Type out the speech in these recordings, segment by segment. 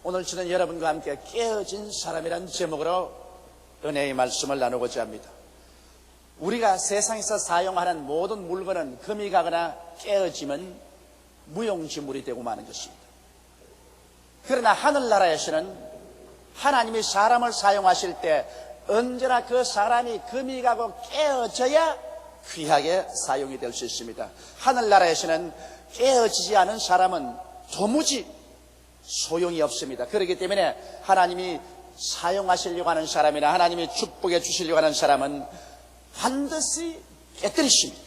오늘 저는 여러분과 함께 깨어진 사람이라는 제목으로 은혜의 말씀을 나누고자 합니다. 우리가 세상에서 사용하는 모든 물건은 금이 가거나 깨어지면 무용지물이 되고 마는 것입니다. 그러나 하늘나라에서는 하나님이 사람을 사용하실 때 언제나 그 사람이 금이 가고 깨어져야 귀하게 사용이 될 수 있습니다. 하늘나라에서는 깨어지지 않은 사람은 도무지 소용이 없습니다. 그렇기 때문에 하나님이 사용하시려고 하는 사람이나 하나님이 축복해 주시려고 하는 사람은 반드시 깨뜨리십니다.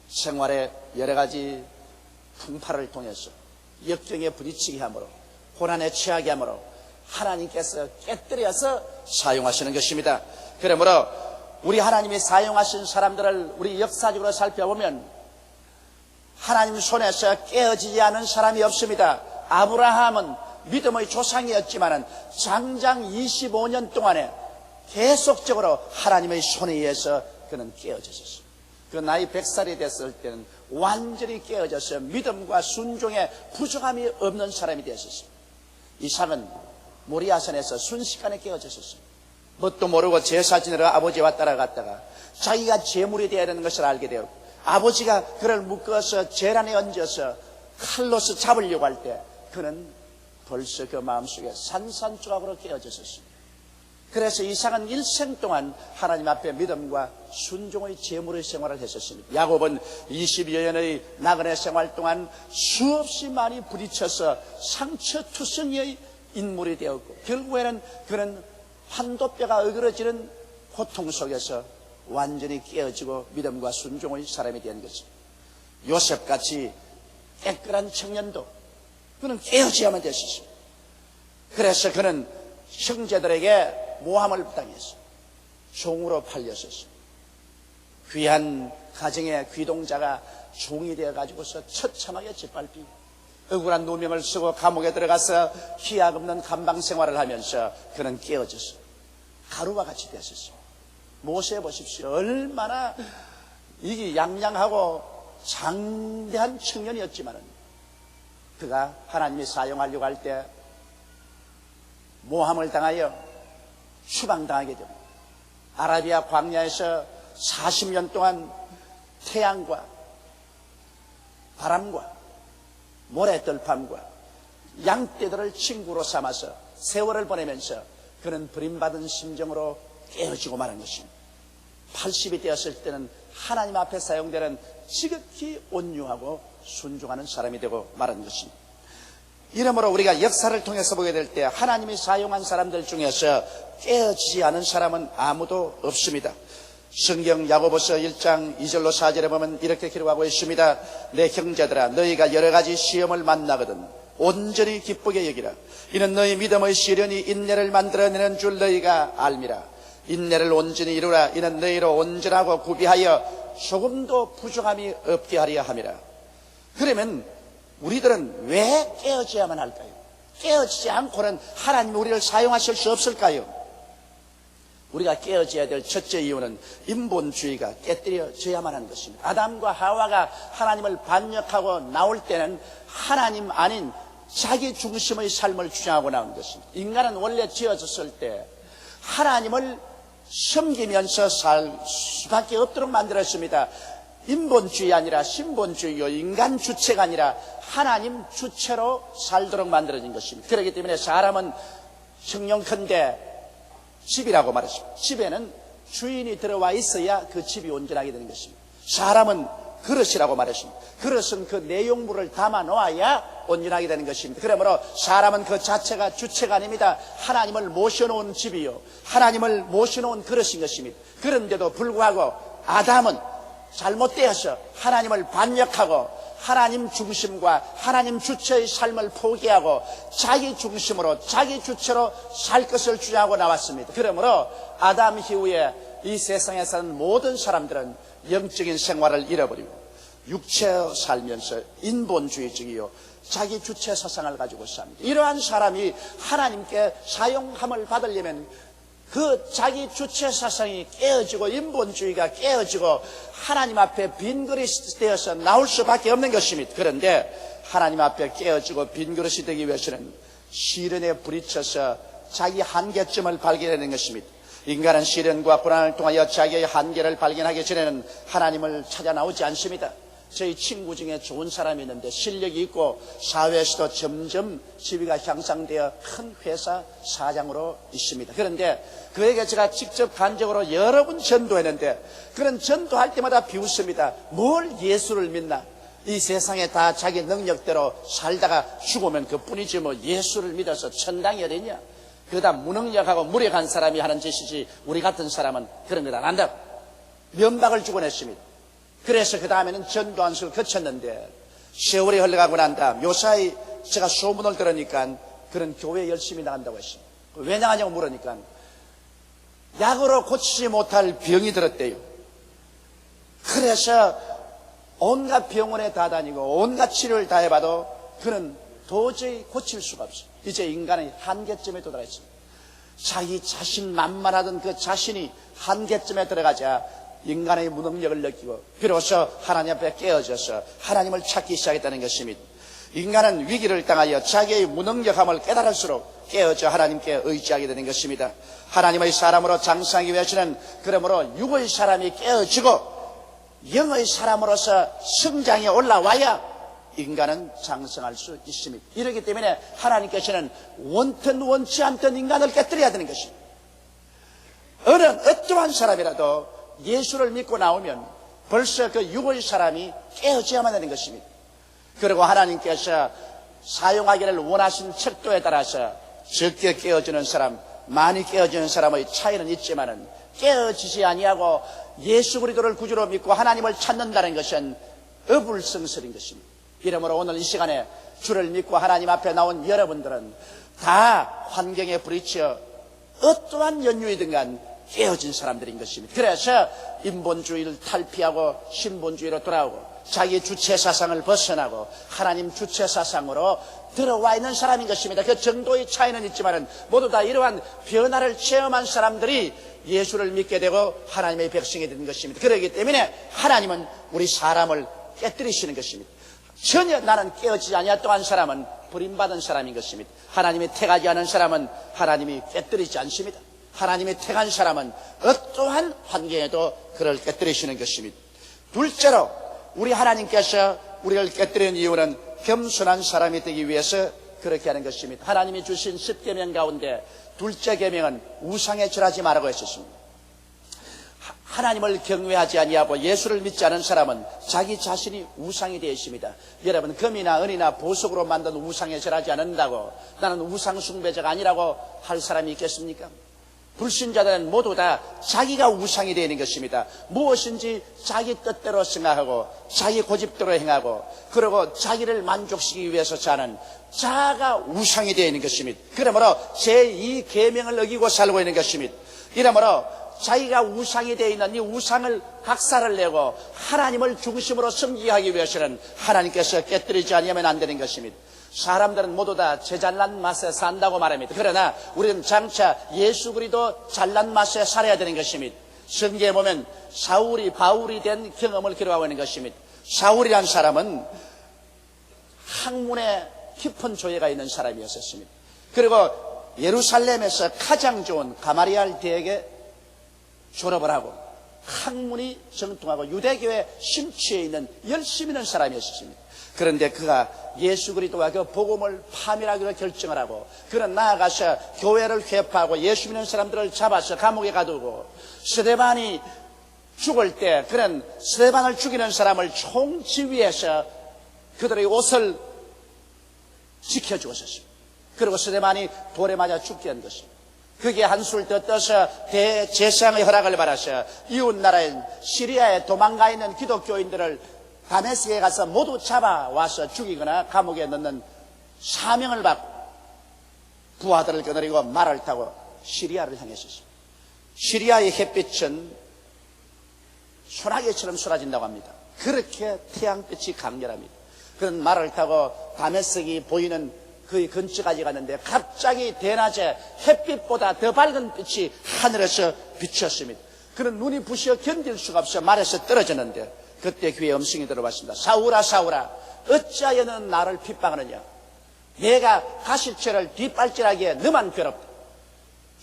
생활의 여러 가지 풍파를 통해서 역경에 부딪히게 함으로 고난에 처하게 함으로 하나님께서 깨뜨려서 사용하시는 것입니다. 그러므로 우리 하나님이 사용하신 사람들을 우리 역사적으로 살펴보면 하나님 손에서 깨어지지 않은 사람이 없습니다. 아브라함은 믿음의 조상이었지만 장장 25년 동안에 계속적으로 하나님의 손에 의해서 그는 깨어졌었습니다. 그 나이 100살이 됐을 때는 완전히 깨어져서 믿음과 순종에 부족함이 없는 사람이 되었습니다. 이삭은 모리아산에서 순식간에 깨어졌습니다. 뭣도 모르고 제사 지내러 아버지와 따라갔다가 자기가 제물이 되어야 되는 것을 알게 되었고, 아버지가 그를 묶어서 제란에 얹어서 칼로서 잡으려고 할 때 그는 벌써 그 마음속에 산산조각으로 깨어졌습니다. 그래서 이삭은 일생 동안 하나님 앞에 믿음과 순종의 제물의 생활을 했었습니다. 야곱은 20여 년의 나그네 생활 동안 수없이 많이 부딪혀서 상처투성이의 인물이 되었고, 결국에는 그는 한도뼈가 어그러지는 고통 속에서 완전히 깨어지고 믿음과 순종의 사람이 된 것입니다. 요셉같이 깨끗한 청년도 그는 깨어져야만 됐었습니다. 그래서 그는 형제들에게 모함을 당했습니다. 종으로 팔렸었습니다. 귀한 가정의 귀동자가 종이 되어가지고서 처참하게 짓밟히고 억울한 누명을 쓰고 감옥에 들어가서 희약 없는 감방 생활을 하면서 그는 깨어졌어요. 가루와 같이 됐었어요. 모세 보십시오. 얼마나 이게 양양하고 장대한 청년이었지만 그가 하나님이 사용하려고 할 때 모함을 당하여 추방당하게 됩니다. 아라비아 광야에서 40년 동안 태양과 바람과 모래떨팜과 양떼들을 친구로 삼아서 세월을 보내면서 그는 버림받은 심정으로 깨어지고 마는 것입니다. 80이 되었을 때는 하나님 앞에 사용되는 지극히 온유하고 순종하는 사람이 되고 말한 것입니다. 이러므로 우리가 역사를 통해서 보게 될 때 하나님이 사용한 사람들 중에서 깨어지지 않은 사람은 아무도 없습니다. 성경 야고보서 1장 2절로 4절에 보면 이렇게 기록하고 있습니다. 내 형제들아, 너희가 여러 가지 시험을 만나거든 온전히 기쁘게 여기라. 이는 너희 믿음의 시련이 인내를 만들어내는 줄 너희가 알미라. 인내를 온전히 이루라. 이는 너희로 온전하고 구비하여 조금도 부족함이 없게 하려 함이라. 그러면 우리들은 왜 깨어져야만 할까요? 깨어지지 않고는 하나님이 우리를 사용하실 수 없을까요? 우리가 깨어져야 될 첫째 이유는 인본주의가 깨뜨려져야만 하는 것입니다. 아담과 하와가 하나님을 반역하고 나올 때는 하나님 아닌 자기 중심의 삶을 주장하고 나온 것입니다. 인간은 원래 지어졌을 때 하나님을 섬기면서 살 수밖에 없도록 만들었습니다. 인본주의 아니라 신본주의요, 인간 주체가 아니라 하나님 주체로 살도록 만들어진 것입니다. 그렇기 때문에 사람은 형용컨대 집이라고 말했습니다. 집에는 주인이 들어와 있어야 그 집이 온전하게 되는 것입니다. 사람은 그릇이라고 말했습니다. 그릇은 그 내용물을 담아 놓아야 온전하게 되는 것입니다. 그러므로 사람은 그 자체가 주체가 아닙니다. 하나님을 모셔놓은 집이요, 하나님을 모셔놓은 그릇인 것입니다. 그런데도 불구하고 아담은 잘못되어서 하나님을 반역하고 하나님 중심과 하나님 주체의 삶을 포기하고 자기 중심으로 자기 주체로 살 것을 주장하고 나왔습니다. 그러므로 아담 이후에 이 세상에 사는 모든 사람들은 영적인 생활을 잃어버리고 육체로 살면서 인본주의적이요, 자기 주체 사상을 가지고 삽니다. 이러한 사람이 하나님께 사용함을 받으려면 그 자기 주체 사상이 깨어지고 인본주의가 깨어지고 하나님 앞에 빈 그릇이 되어서 나올 수밖에 없는 것입니다. 그런데 하나님 앞에 깨어지고 빈 그릇이 되기 위해서는 시련에 부딪혀서 자기 한계점을 발견하는 것입니다. 인간은 시련과 고난을 통하여 자기의 한계를 발견하기 전에는 하나님을 찾아 나오지 않습니다. 저희 친구 중에 좋은 사람이 있는데 실력이 있고 사회에서도 점점 지위가 향상되어 큰 회사 사장으로 있습니다. 그런데 그에게 제가 직접 간접으로 여러 번 전도했는데 그런 전도할 때마다 비웃습니다. 뭘 예수를 믿나? 이 세상에 다 자기 능력대로 살다가 죽으면 그뿐이지 뭐 예수를 믿어서 천당이 어디냐? 그다 무능력하고 무력한 사람이 하는 짓이지 우리 같은 사람은 그런 걸 안 한다고 면박을 주곤 했습니다. 그래서 그 다음에는 전도안수를 거쳤는데 세월이 흘러가고 난다 묘사히 제가 소문을 들으니까 그런 교회에 열심히 나간다고 했습니다. 왜 나가냐고 물으니까 약으로 고치지 못할 병이 들었대요. 그래서 온갖 병원에 다 다니고 온갖 치료를 다 해봐도 그는 도저히 고칠 수가 없어요. 이제 인간의 한계점에 도달했습니다. 자기 자신 만만하던 그 자신이 한계점에 들어가자 인간의 무능력을 느끼고 비로소 하나님 앞에 깨어져서 하나님을 찾기 시작했다는 것입니다. 인간은 위기를 당하여 자기의 무능력함을 깨달을수록 깨어져 하나님께 의지하게 되는 것입니다. 하나님의 사람으로 장성하기 위해서는 그러므로 육의 사람이 깨어지고 영의 사람으로서 성장에 올라와야 인간은 장성할 수 있습니다. 이렇기 때문에 하나님께서는 원튼 원치 않던 인간을 깨뜨려야 되는 것입니다. 어느 어떠한 사람이라도 예수를 믿고 나오면 벌써 그 육의 사람이 깨어져야만 하는 것입니다. 그리고 하나님께서 사용하기를 원하신 척도에 따라서 적게 깨어지는 사람, 많이 깨어지는 사람의 차이는 있지만은 깨어지지 아니하고 예수 그리스도를 구주로 믿고 하나님을 찾는다는 것은 어불성설인 것입니다. 이러므로 오늘 이 시간에 주를 믿고 하나님 앞에 나온 여러분들은 다 환경에 부딪혀 어떠한 연유이든 간 깨어진 사람들인 것입니다. 그래서 인본주의를 탈피하고 신본주의로 돌아오고 자기 주체사상을 벗어나고 하나님 주체사상으로 들어와 있는 사람인 것입니다. 그 정도의 차이는 있지만 모두 다 이러한 변화를 체험한 사람들이 예수를 믿게 되고 하나님의 백성이 되는 것입니다. 그렇기 때문에 하나님은 우리 사람을 깨뜨리시는 것입니다. 전혀 나는 깨어지지 아니했던 사람은 버림받은 사람인 것입니다. 하나님이 택하지 않은 사람은 하나님이 깨뜨리지 않습니다. 하나님이 택한 사람은 어떠한 환경에도 그를 깨뜨리시는 것입니다. 둘째로 우리 하나님께서 우리를 깨뜨리는 이유는 겸손한 사람이 되기 위해서 그렇게 하는 것입니다. 하나님이 주신 10계명 가운데 둘째 계명은 우상에 절하지 말라고 했었습니다. 하나님을 경외하지 아니하고 예수를 믿지 않은 사람은 자기 자신이 우상이 되어 있습니다. 여러분 금이나 은이나 보석으로 만든 우상에 절하지 않는다고 나는 우상 숭배자가 아니라고 할 사람이 있겠습니까? 불신자들은 모두 다 자기가 우상이 되어 있는 것입니다. 무엇인지 자기 뜻대로 생각하고 자기 고집대로 행하고 그리고 자기를 만족시키기 위해서 사는 자아가 우상이 되어 있는 것입니다. 그러므로 제2 계명을 어기고 살고 있는 것입니다. 이러므로 자기가 우상이 되어 있는 이 우상을 박살을 내고 하나님을 중심으로 섬기게 하기 위해서는 하나님께서 깨뜨리지 아니하면 안 되는 것입니다. 사람들은 모두 다 제 잘난 맛에 산다고 말합니다. 그러나 우리는 장차 예수 그리스도 잘난 맛에 살아야 되는 것입니다. 성경에 보면 사울이 바울이 된 경험을 기록하고 있는 것입니다. 사울이란 사람은 학문에 깊은 조예가 있는 사람이었습니다. 그리고 예루살렘에서 가장 좋은 가마리알 대학에 졸업을 하고 학문이 정통하고 유대교의 심취해 있는 열심히 있는 사람이었습니다. 그런데 그가 예수 그리스도와 그 복음을 파멸하기로 결정을 하고 그는 나아가서 교회를 회파하고 예수 믿는 사람들을 잡아서 감옥에 가두고 스데반이 죽을 때 그는 스데반을 죽이는 사람을 총지휘해서 그들의 옷을 지켜주고 있었습니다. 그리고 스데반이 돌에 맞아 죽게 한 것입니다. 그게 한술 더 떠서 대제사장의 허락을 받아서 이웃나라인 시리아에 도망가 있는 기독교인들을 다메섹에 가서 모두 잡아와서 죽이거나 감옥에 넣는 사명을 받고 부하들을 거느리고 말을 타고 시리아를 향했었습니다. 시리아의 햇빛은 소나기처럼 쏟아진다고 합니다. 그렇게 태양빛이 강렬합니다. 그런 말을 타고 다메섹이 보이는 그 근처까지 갔는데 갑자기 대낮에 햇빛보다 더 밝은 빛이 하늘에서 비쳤습니다. 그는 눈이 부시어 견딜 수가 없어 말에서 떨어졌는데 그때 귀에 음성이 들어봤습니다. 사울아 사울아 어찌하여 너는 나를 핍박하느냐? 내가 가시처를 뒷발질하기에 너만 괴롭다.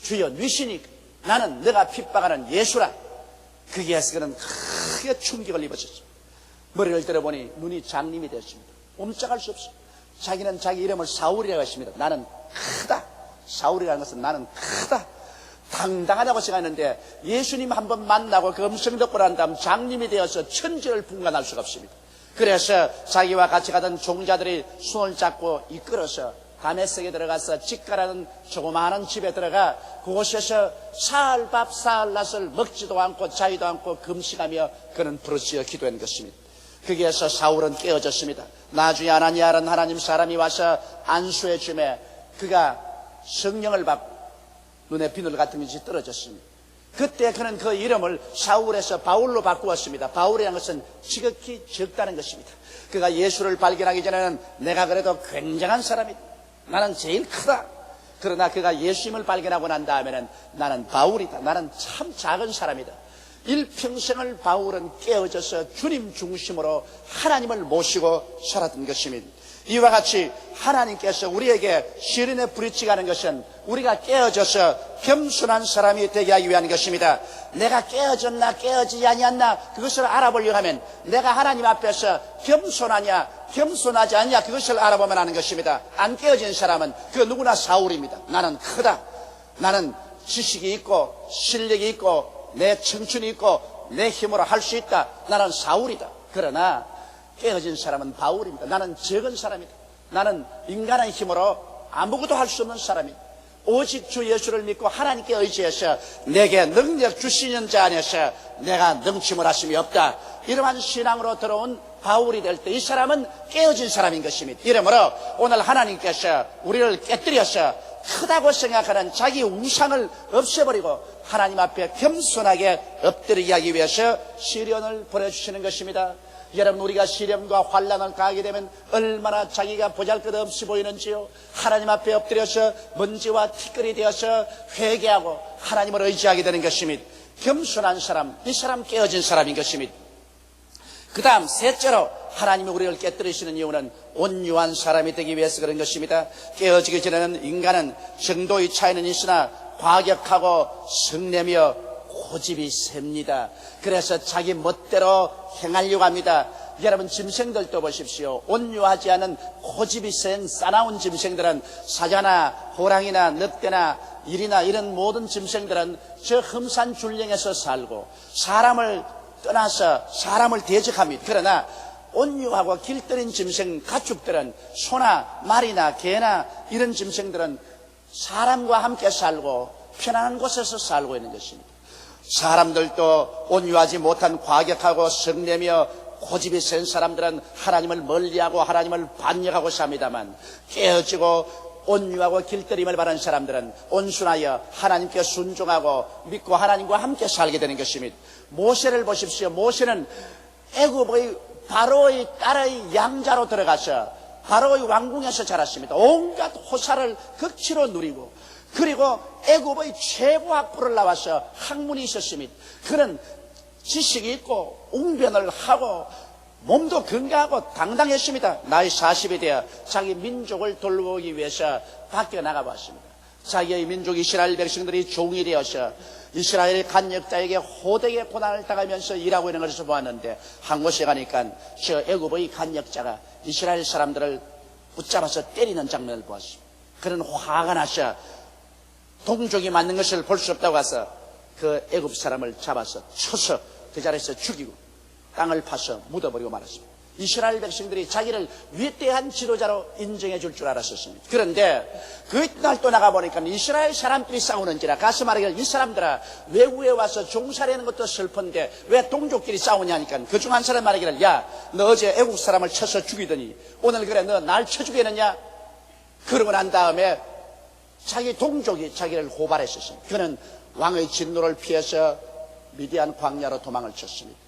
주여, 뉘시니까 나는 너가 핍박하는 예수라. 거기에서 그는 크게 충격을 입었었죠. 머리를 들어보니 눈이 장님이 되었습니다. 옴짝할 수 없어. 자기는 자기 이름을 사울이라고 했습니다. 나는 크다. 사울이라는 것은 나는 크다, 당당하다고 생각했는데 예수님 한번 만나고 그 음성 덕분을 한 다음 장님이 되어서 천지를 분간할 수가 없습니다. 그래서 자기와 같이 가던 종자들이 손을 잡고 이끌어서 다메섹에 들어가서 집가라는 조그마한 집에 들어가 그곳에서 사흘밥 사흘낮을 먹지도 않고 자기도 않고 금식하며 그는 부르짖어 기도한 것입니다. 거기에서 사울은 깨어졌습니다. 나중에 아나니아라는 하나님 사람이 와서 안수해 주매 그가 성령을 받고 눈에 비늘 같은 것이 떨어졌습니다. 그때 그는 그 이름을 사울에서 바울로 바꾸었습니다. 바울이라는 것은 지극히 적다는 것입니다. 그가 예수를 발견하기 전에는 내가 그래도 굉장한 사람이다, 나는 제일 크다. 그러나 그가 예수님을 발견하고 난 다음에는 나는 바울이다, 나는 참 작은 사람이다. 일평생을 바울은 깨어져서 주님 중심으로 하나님을 모시고 살았던 것입니다. 이와 같이 하나님께서 우리에게 시련에 부딪히가는 것은 우리가 깨어져서 겸손한 사람이 되게 하기 위한 것입니다. 내가 깨어졌나 깨어지지 아니었나 그것을 알아보려고 하면 내가 하나님 앞에서 겸손하냐 겸손하지 않냐 그것을 알아보면 하는 것입니다. 안 깨어진 사람은 그 누구나 사울입니다. 나는 크다, 나는 지식이 있고 실력이 있고 내 청춘이 있고 내 힘으로 할 수 있다, 나는 사울이다. 그러나 깨어진 사람은 바울입니다. 나는 적은 사람이다, 나는 인간의 힘으로 아무것도 할 수 없는 사람이다. 오직 주 예수를 믿고 하나님께 의지해서 내게 능력 주시는 자 안에서 내가 능침을 하심이 없다, 이러한 신앙으로 들어온 바울이 될 때 이 사람은 깨어진 사람인 것입니다. 이러므로 오늘 하나님께서 우리를 깨뜨려서 크다고 생각하는 자기 우상을 없애버리고 하나님 앞에 겸손하게 엎드리게 하기 위해서 시련을 보내주시는 것입니다. 여러분, 우리가 시련과 환난을 가하게 되면 얼마나 자기가 보잘것없이 보이는지요. 하나님 앞에 엎드려서 먼지와 티끌이 되어서 회개하고 하나님을 의지하게 되는 것입니다. 겸손한 사람, 이 사람 깨어진 사람인 것입니다. 그 다음 셋째로 하나님이 우리를 깨뜨리시는 이유는 온유한 사람이 되기 위해서 그런 것입니다. 깨어지기 전에는 인간은 정도의 차이는 있으나 과격하고 성내며 고집이 셉니다. 그래서 자기 멋대로 행하려고 합니다. 여러분, 짐승들도 보십시오. 온유하지 않은 고집이 센 싸나운 짐승들은 사자나 호랑이나 늑대나 일이나 이런 모든 짐승들은 저 험산 줄령에서 살고 사람을 떠나서 사람을 대적합니다. 그러나 온유하고 길들인 짐승 가축들은 소나 말이나 개나 이런 짐승들은 사람과 함께 살고 편안한 곳에서 살고 있는 것입니다. 사람들도 온유하지 못한 과격하고 성내며 고집이 센 사람들은 하나님을 멀리하고 하나님을 반역하고 삽니다만 깨어지고 온유하고 길들임을 바라는 사람들은 온순하여 하나님께 순종하고 믿고 하나님과 함께 살게 되는 것입니다. 모세를 보십시오. 모세는 애굽의 바로의 딸의 양자로 들어가서 바로의 왕궁에서 자랐습니다. 온갖 호사를 극치로 누리고 그리고 애굽의 최고 학부를 나와서 학문이 있었습니다. 그는 지식이 있고 웅변을 하고 몸도 건강하고 당당했습니다. 나이 40이 되어 자기 민족을 돌보기 위해서 밖에 나가봤습니다. 자기의 민족 이스라엘 백성들이 종이 되어서 이스라엘 간역자에게 호되게 고난을 당하면서 일하고 있는 것을 보았는데 한 곳에 가니까 저 애굽의 간역자가 이스라엘 사람들을 붙잡아서 때리는 장면을 보았습니다. 그는 화가 나서 동족이 맞는 것을 볼 수 없다고 해서 그 애굽 사람을 잡아서 쳐서 그 자리에서 죽이고 땅을 파서 묻어버리고 말았습니다. 이스라엘 백성들이 자기를 위대한 지도자로 인정해 줄 줄 알았었습니다. 그런데 그 날 또 나가보니까 이스라엘 사람들이 싸우는지라 가서 말하기를 이 사람들아 외국에 와서 종살이하는 것도 슬픈데 왜 동족끼리 싸우냐니까 그 중 한 사람 말하기를 야 너 어제 애국 사람을 쳐서 죽이더니 오늘 그래 너 날 쳐 죽이느냐. 그러고 난 다음에 자기 동족이 자기를 고발했었습니다. 그는 왕의 진노를 피해서 미디안 광야로 도망을 쳤습니다.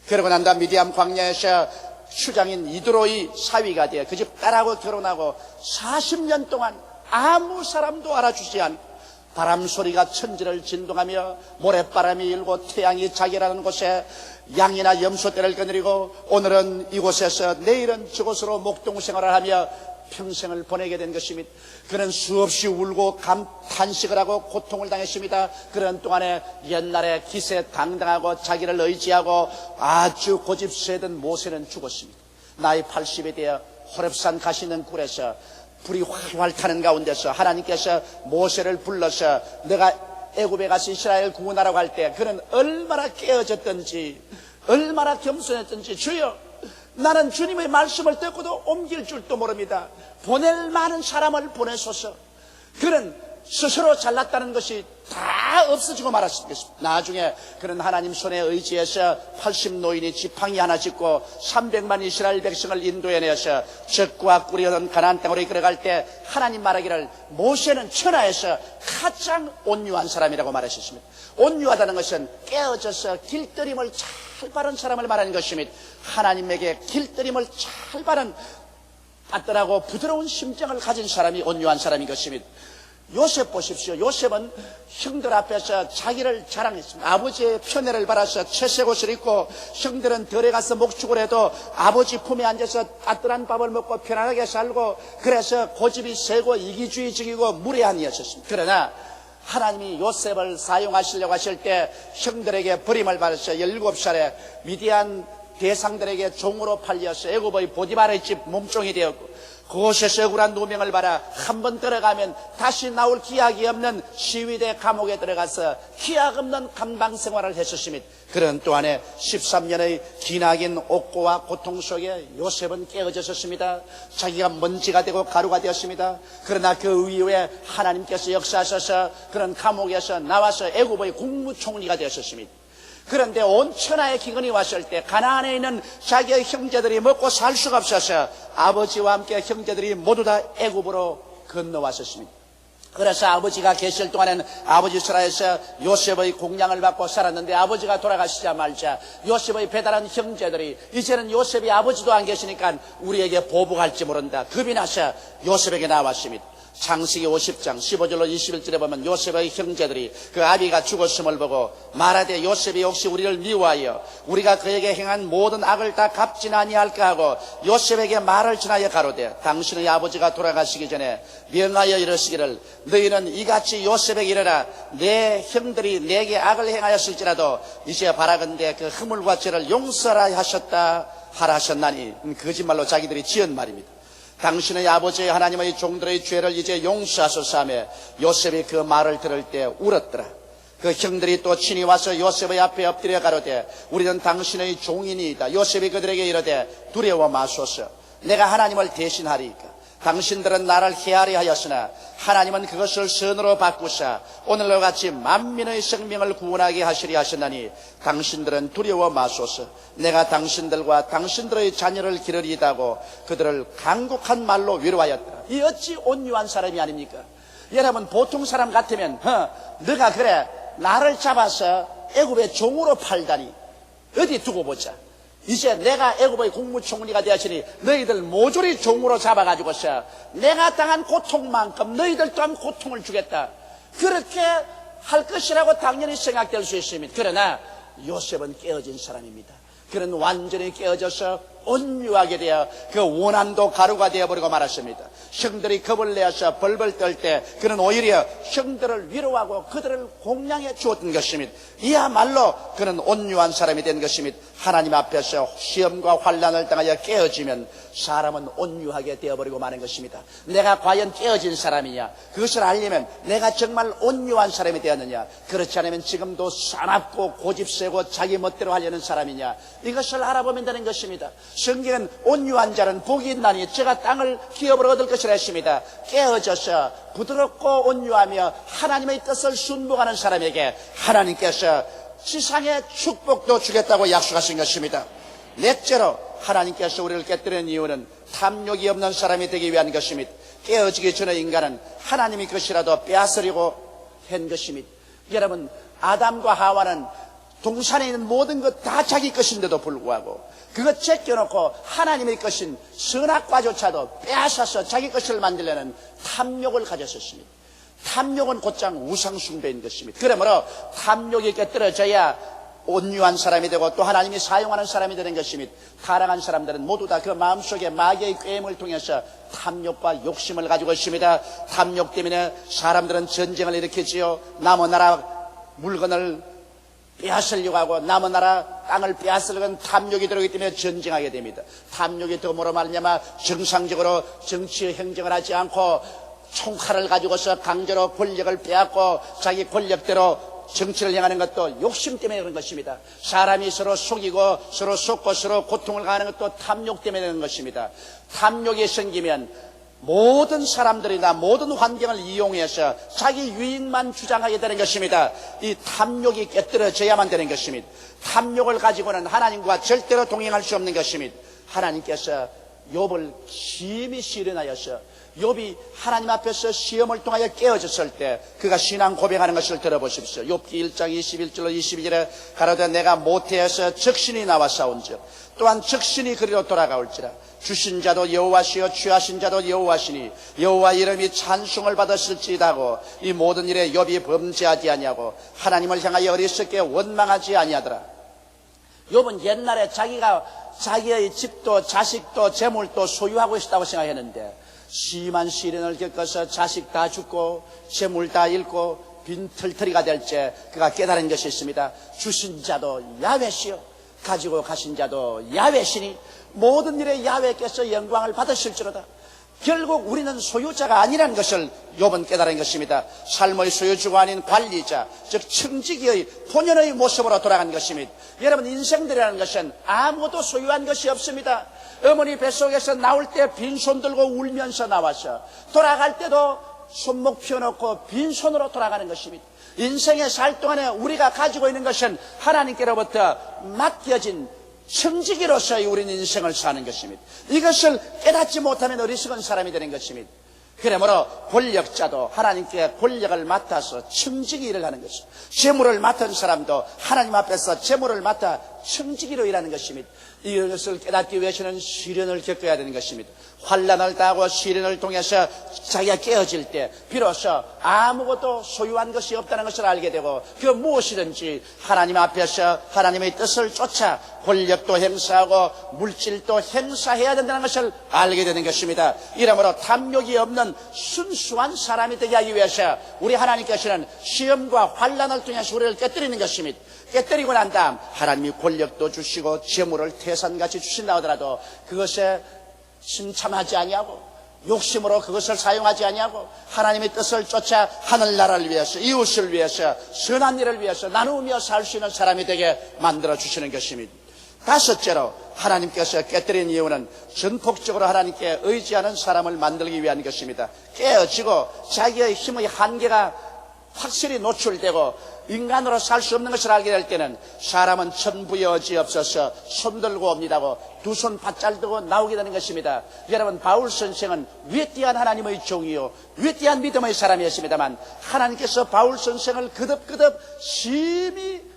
그러고 난 다음 미디안 광야에서 추장인 이드로의 사위가 되어 그 집 딸하고 결혼하고 40년 동안 아무 사람도 알아주지 않고 바람 소리가 천지를 진동하며 모래바람이 일고 태양이 자결하는 곳에 양이나 염소떼를 거느리고 오늘은 이곳에서 내일은 저곳으로 목동생활을 하며 평생을 보내게 된 것입니다. 그는 수없이 울고 탄식을 하고 고통을 당했습니다. 그런 동안에 옛날에 기세 당당하고 자기를 의지하고 아주 고집세던 모세는 죽었습니다. 나이 80이 되어 호렙산 가시는 굴에서 불이 활활 타는 가운데서 하나님께서 모세를 불러서 내가 애굽에 가서 이스라엘 구원하라고 할 때 그는 얼마나 깨어졌던지 얼마나 겸손했던지 주여 나는 주님의 말씀을 듣고도 옮길 줄도 모릅니다. 보낼 많은 사람을 보내소서. 그는 스스로 잘났다는 것이 다 없어지고 말았습니다. 나중에 그는 하나님 손에 의지해서 80노인이 지팡이 하나 짚고 300만 이스라엘 백성을 인도해내서 적과 꿀이던 가나안 땅으로 이끌어갈 때 하나님 말하기를 모세는 천하에서 가장 온유한 사람이라고 말하셨습니다. 온유하다는 것은 깨어져서 길들임을 잘 바른 사람을 말하는 것입니다. 하나님에게 길들임을 잘 바른 따뜻하고 부드러운 심정을 가진 사람이 온유한 사람인 것입니다. 요셉 보십시오. 요셉은 형들 앞에서 자기를 자랑했습니다. 아버지의 편애를 받아서 채색 옷을 입고 형들은 들에 가서 목축을 해도 아버지 품에 앉아서 따뜻한 밥을 먹고 편안하게 살고 그래서 고집이 세고 이기주의적이고 무례한 이였습니다. 그러나 하나님이 요셉을 사용하시려고 하실 때 형들에게 버림을 받아서 17살에 미디안 대상들에게 종으로 팔려서 애굽의 보디발의 집 몸종이 되었고 그곳에서 억울한 누명을 받아 한 번 들어가면 다시 나올 기약이 없는 시위대 감옥에 들어가서 기약 없는 감방 생활을 했었습니다. 그런 또한에 13년의 기나긴 옥고와 고통 속에 요셉은 깨어졌습니다. 자기가 먼지가 되고 가루가 되었습니다. 그러나 그 이후에 하나님께서 역사하셔서 그런 감옥에서 나와서 애굽의 국무총리가 되었습니다. 그런데 온 천하의 기근이 왔을 때 가나안에 있는 자기의 형제들이 먹고 살 수가 없어서 아버지와 함께 형제들이 모두 다 애굽으로 건너왔었습니다. 그래서 아버지가 계실 동안에는 아버지 수라에서 요셉의 공양을 받고 살았는데 아버지가 돌아가시자마자 요셉의 배달한 형제들이 이제는 요셉이 아버지도 안 계시니까 우리에게 보복할지 모른다. 겁이 나서 요셉에게 나왔습니다. 창세기 50장 15절로 21절에 보면 요셉의 형제들이 그 아비가 죽었음을 보고 말하되 요셉이 혹시 우리를 미워하여 우리가 그에게 행한 모든 악을 다 갚진 아니할까 하고 요셉에게 말을 전하여 가로되 당신의 아버지가 돌아가시기 전에 명하여 이르시기를 너희는 이같이 요셉에게 이르라 내 형들이 내게 악을 행하였을지라도 이제 바라건대 그 허물과 죄를 용서하라 하셨다 하라 하셨나니 거짓말로 자기들이 지은 말입니다. 당신의 아버지의 하나님의 종들의 죄를 이제 용서하소서 하며 요셉이 그 말을 들을 때 울었더라. 그 형들이 또 친히 와서 요셉의 앞에 엎드려 가로되 우리는 당신의 종이니이다. 요셉이 그들에게 이르되 두려워 마소서. 내가 하나님을 대신하리이까. 당신들은 나를 해하려 하였으나 하나님은 그것을 선으로 바꾸사 오늘과 같이 만민의 생명을 구원하게 하시리 하셨나니 당신들은 두려워 마소서. 내가 당신들과 당신들의 자녀를 기르리다고 그들을 간곡한 말로 위로하였더라. 이 어찌 온유한 사람이 아닙니까? 여러분 보통 사람 같으면 너가 그래 나를 잡아서 애굽의 종으로 팔다니 어디 두고 보자. 이제 내가 애굽의 국무총리가 되었으니 너희들 모조리 종으로 잡아가지고서 내가 당한 고통만큼 너희들 또한 고통을 주겠다. 그렇게 할 것이라고 당연히 생각될 수 있습니다. 그러나 요셉은 깨어진 사람입니다. 그는 완전히 깨어져서 온유하게 되어 그 원한도 가루가 되어버리고 말았습니다. 형들이 겁을 내어서 벌벌 떨 때 그는 오히려 형들을 위로하고 그들을 공양해 주었던 것입니다. 이야말로 그는 온유한 사람이 된 것입니다. 하나님 앞에서 시험과 환난을 당하여 깨어지면 사람은 온유하게 되어버리고 마는 것입니다. 내가 과연 깨어진 사람이냐, 그것을 알려면 내가 정말 온유한 사람이 되었느냐, 그렇지 않으면 지금도 사납고 고집세고 자기 멋대로 하려는 사람이냐, 이것을 알아보면 되는 것입니다. 성경은 온유한 자는 복이 있나니 저가 땅을 기업으로 얻을 것이라 했습니다. 깨어져서 부드럽고 온유하며 하나님의 뜻을 순종하는 사람에게 하나님께서 지상의 축복도 주겠다고 약속하신 것입니다. 넷째로 하나님께서 우리를 깨뜨리는 이유는 탐욕이 없는 사람이 되기 위한 것입니다. 깨어지기 전에 인간은 하나님의 것이라도 빼앗으려고 한 것입니다. 여러분, 아담과 하와는 동산에 있는 모든 것 다 자기 것인데도 불구하고 그것 제껴놓고 하나님의 것인 선악과조차도 빼앗아서 자기 것을 만들려는 탐욕을 가졌었습니다. 탐욕은 곧장 우상숭배인 것입니다. 그러므로 탐욕이 깨뜨려져야 온유한 사람이 되고 또 하나님이 사용하는 사람이 되는 것입니다. 타락한 사람들은 모두 다 그 마음속에 마귀의 꾀임을 통해서 탐욕과 욕심을 가지고 있습니다. 탐욕 때문에 사람들은 전쟁을 일으키지요. 남의 나라 물건을 빼앗으려고 하고 남의 나라 땅을 빼앗으려고 탐욕이 들어오기 때문에 전쟁하게 됩니다. 탐욕이 덤으로 말미암아 정상적으로 정치 행정을 하지 않고 총칼을 가지고서 강제로 권력을 빼앗고 자기 권력대로 정치를 행하는 것도 욕심 때문에 그런 것입니다. 사람이 서로 속이고 서로 속고 서로 고통을 가하는 것도 탐욕 때문에 그런 것입니다. 탐욕이 생기면 모든 사람들이나 모든 환경을 이용해서 자기 유익만 주장하게 되는 것입니다. 이 탐욕이 깨뜨려져야만 되는 것입니다. 탐욕을 가지고는 하나님과 절대로 동행할 수 없는 것입니다. 하나님께서 욥을 심히 시련하여서 욥이 하나님 앞에서 시험을 통하여 깨어졌을 때 그가 신앙 고백하는 것을 들어보십시오. 욥기 1장 21절로 22절에 가로되 내가 모태에서 적신이 나와 싸운즉 또한 적신이 그리로 돌아가올지라. 주신 자도 여호와시요 취하신 자도 여호와시니 여호와 이름이 찬송을 받았을지이다고 이 모든 일에 욥이 범죄하지 아니하고 하나님을 향하여 어리석게 원망하지 아니하더라. 욥은 옛날에 자기가 자기의 집도 자식도 재물도 소유하고 있다고 생각했는데 심한 시련을 겪어서 자식 다 죽고 재물 다 잃고 빈털터리가 될 때 그가 깨달은 것이 있습니다. 주신 자도 야훼시요 가지고 가신 자도 야훼시니 모든 일에 야훼께서 영광을 받으실지로다. 결국 우리는 소유자가 아니라는 것을 욥은 깨달은 것입니다. 삶의 소유주가 아닌 관리자, 즉 청지기의 본연의 모습으로 돌아간 것입니다. 여러분, 인생들이라는 것은 아무것도 소유한 것이 없습니다. 어머니 뱃속에서 나올 때 빈손 들고 울면서 나와서 돌아갈 때도 손목 펴놓고 빈손으로 돌아가는 것입니다. 인생의 살 동안에 우리가 가지고 있는 것은 하나님께로부터 맡겨진 청지기로서의 우리는 인생을 사는 것입니다. 이것을 깨닫지 못하면 어리석은 사람이 되는 것입니다. 그러므로 권력자도 하나님께 권력을 맡아서 청지기 일을 하는 것입니다. 재물을 맡은 사람도 하나님 앞에서 재물을 맡아 청지기로 일하는 것입니다. 이것을 깨닫기 위해서는 시련을 겪어야 되는 것입니다. 환난을 당하고 시련을 통해서 자기가 깨어질 때 비로소 아무것도 소유한 것이 없다는 것을 알게 되고 그 무엇이든지 하나님 앞에서 하나님의 뜻을 쫓아 권력도 행사하고 물질도 행사해야 된다는 것을 알게 되는 것입니다. 이러므로 탐욕이 없는 순수한 사람이 되게 하기 위해서 우리 하나님께서는 시험과 환난을 통해서 우리를 깨뜨리는 것입니다. 깨뜨리고 난 다음 하나님이 권력도 주시고 재물을 태산같이 주신다 하더라도 그것에 심참하지 아니하고 욕심으로 그것을 사용하지 아니하고 하나님의 뜻을 쫓아 하늘나라를 위해서 이웃을 위해서 선한 일을 위해서 나누며 살 수 있는 사람이 되게 만들어 주시는 것입니다. 다섯째로 하나님께서 깨뜨린 이유는 전폭적으로 하나님께 의지하는 사람을 만들기 위한 것입니다. 깨어지고 자기의 힘의 한계가 확실히 노출되고 인간으로 살 수 없는 것을 알게 될 때는 사람은 천부의 여지 없어서 손들고 옵니다고 두 손 바짝 들고 나오게 되는 것입니다. 여러분, 바울 선생은 위대한 하나님의 종이요 위대한 믿음의 사람이었습니다만 하나님께서 바울 선생을 그득그득 심히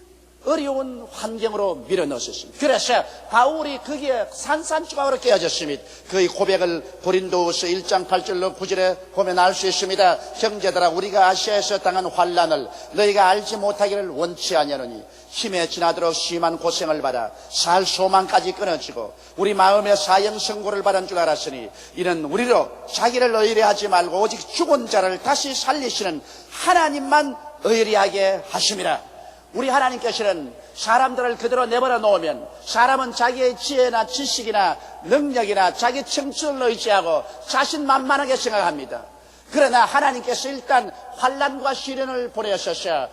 어려운 환경으로 밀어넣으셨습니다. 그래서 바울이 거기에 산산조각으로 깨어졌습니다. 그의 고백을 고린도후서 1장 8절로 9절에 보면 알 수 있습니다. 형제들아, 우리가 아시아에서 당한 환난을 너희가 알지 못하기를 원치 아니하노니 힘에 지나도록 심한 고생을 받아 살 소망까지 끊어지고 우리 마음에 사형선고를 받은 줄 알았으니 이는 우리로 자기를 의뢰하지 말고 오직 죽은 자를 다시 살리시는 하나님만 의뢰하게 하심이라. 우리 하나님께서는 사람들을 그대로 내버려 놓으면 사람은 자기의 지혜나 지식이나 능력이나 자기 청춘을 의지하고 자신만만하게 생각합니다. 그러나 하나님께서 일단 환난과 시련을 보내셔서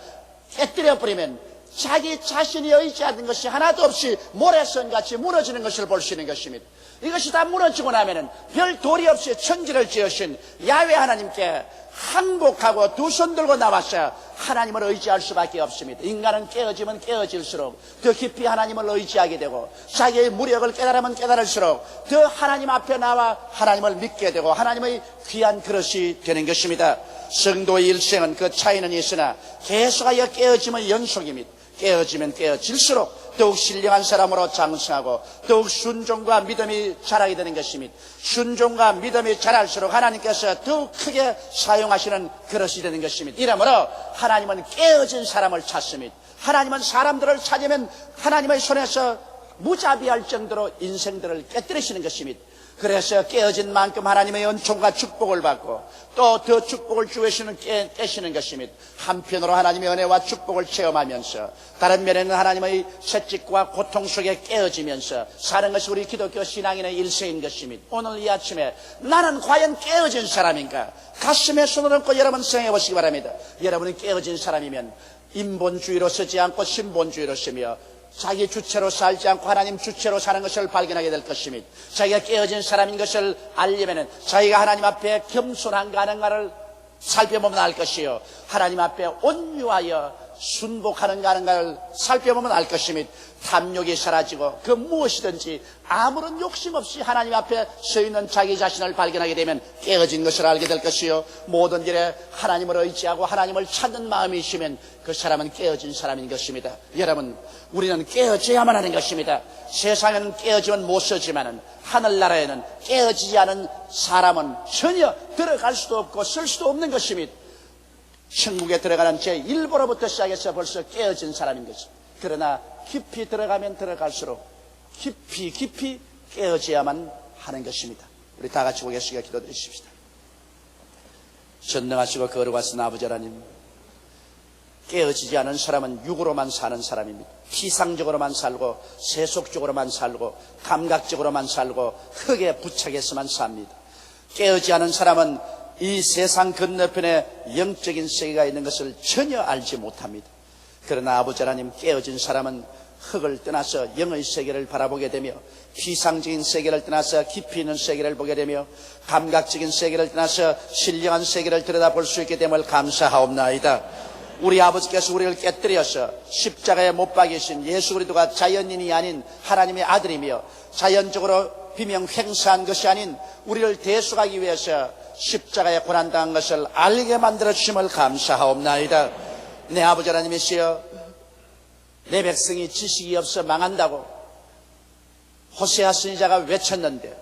깨뜨려 버리면 자기 자신이 의지하는 것이 하나도 없이 모래선같이 무너지는 것을 볼 수 있는 것입니다. 이것이 다 무너지고 나면은 별 도리 없이 천지를 지으신 야훼 하나님께 항복하고 두 손 들고 나와서 하나님을 의지할 수밖에 없습니다. 인간은 깨어지면 깨어질수록 더 깊이 하나님을 의지하게 되고 자기의 무력을 깨달으면 깨달을수록 더 하나님 앞에 나와 하나님을 믿게 되고 하나님의 귀한 그릇이 되는 것입니다. 성도의 일생은 그 차이는 있으나 계속하여 깨어짐의 연속입니다. 깨어지면 깨어질수록 더욱 신령한 사람으로 장성하고 더욱 순종과 믿음이 자라게 되는 것입니다. 순종과 믿음이 자랄수록 하나님께서 더욱 크게 사용하시는 그릇이 되는 것입니다. 이러므로 하나님은 깨어진 사람을 찾습니다. 하나님은 사람들을 찾으면 하나님의 손에서 무자비할 정도로 인생들을 깨뜨리시는 것입니다. 그래서 깨어진 만큼 하나님의 은총과 축복을 받고 또 더 축복을 주시는 깨시는 것입니다. 한편으로 하나님의 은혜와 축복을 체험하면서 다른 면에는 하나님의 채찍과 고통 속에 깨어지면서 사는 것이 우리 기독교 신앙인의 일생인 것입니다. 오늘 이 아침에 나는 과연 깨어진 사람인가? 가슴에 손을 얹고 여러분 생각해 보시기 바랍니다. 여러분이 깨어진 사람이면 인본주의로 쓰지 않고 신본주의로 쓰며 자기 주체로 살지 않고 하나님 주체로 사는 것을 발견하게 될 것입니다. 자기가 깨어진 사람인 것을 알려면 자기가 하나님 앞에 겸손한가 하는가를 살펴보면 알 것이요, 하나님 앞에 온유하여 순복하는가 하는가를 살펴보면 알 것입니다. 탐욕이 사라지고 그 무엇이든지 아무런 욕심 없이 하나님 앞에 서 있는 자기 자신을 발견하게 되면 깨어진 것을 알게 될 것이요, 모든 일에 하나님을 의지하고 하나님을 찾는 마음이 있으면 그 사람은 깨어진 사람인 것입니다. 여러분, 우리는 깨어져야만 하는 것입니다. 세상에는 깨어지면 못 쓰지만은 하늘나라에는 깨어지지 않은 사람은 전혀 들어갈 수도 없고 쓸 수도 없는 것입니다. 천국에 들어가는 제1보로부터 시작해서 벌써 깨어진 사람인 것입니다. 그러나 깊이 들어가면 들어갈수록 깊이 깨어져야만 하는 것입니다. 우리 다 같이 고개숙여 기도드리십시다. 전능하시고 거룩하신 아버지 하나님, 깨어지지 않은 사람은 육으로만 사는 사람입니다. 피상적으로만 살고 세속적으로만 살고 감각적으로만 살고 흙에 부착해서만 삽니다. 깨어지지 않은 사람은 이 세상 건너편에 영적인 세계가 있는 것을 전혀 알지 못합니다. 그러나 아버지 하나님, 깨어진 사람은 흙을 떠나서 영의 세계를 바라보게 되며 피상적인 세계를 떠나서 깊이 있는 세계를 보게 되며 감각적인 세계를 떠나서 신령한 세계를 들여다볼 수 있게 됨을 감사하옵나이다. 우리 아버지께서 우리를 깨뜨려서 십자가에 못 박이신 예수 그리스도가 자연인이 아닌 하나님의 아들이며 자연적으로 비명 횡사한 것이 아닌 우리를 대속하기 위해서 십자가에 고난당한 것을 알게 만들어 주심을 감사하옵나이다. 내 아버지 하나님이시여, 내 백성이 지식이 없어 망한다고 호세아 선지자가 외쳤는데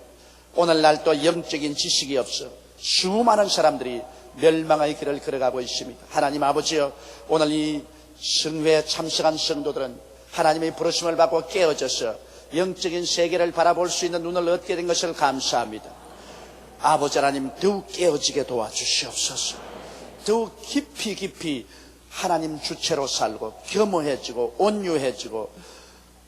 오늘날 또 영적인 지식이 없어 수많은 사람들이 멸망의 길을 걸어가고 있습니다. 하나님 아버지여, 오늘 이 성회에 참석한 성도들은 하나님의 부르심을 받고 깨어져서 영적인 세계를 바라볼 수 있는 눈을 얻게 된 것을 감사합니다. 아버지 하나님, 더욱 깨어지게 도와주시옵소서. 더욱 깊이 하나님 주체로 살고 겸허해지고 온유해지고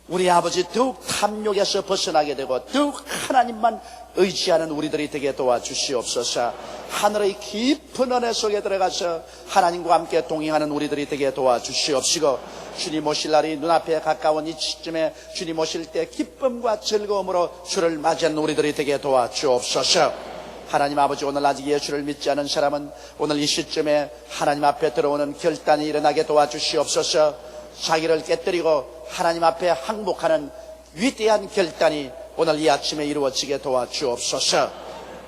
우리 아버지 더욱 탐욕에서 벗어나게 되고 더욱 하나님만 의지하는 우리들이 되게 도와주시옵소서. 하늘의 깊은 은혜 속에 들어가서 하나님과 함께 동행하는 우리들이 되게 도와주시옵시고, 주님 오실 날이 눈앞에 가까운 이 시점에 주님 오실 때 기쁨과 즐거움으로 주를 맞이하는 우리들이 되게 도와주옵소서. 하나님 아버지, 오늘 아직 예수를 믿지 않은 사람은 오늘 이 시점에 하나님 앞에 들어오는 결단이 일어나게 도와주시옵소서. 자기를 깨뜨리고 하나님 앞에 항복하는 위대한 결단이 오늘 이 아침에 이루어지게 도와주옵소서.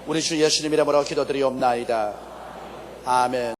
우리 주 예수님 이름으로 기도드리옵나이다. 아멘.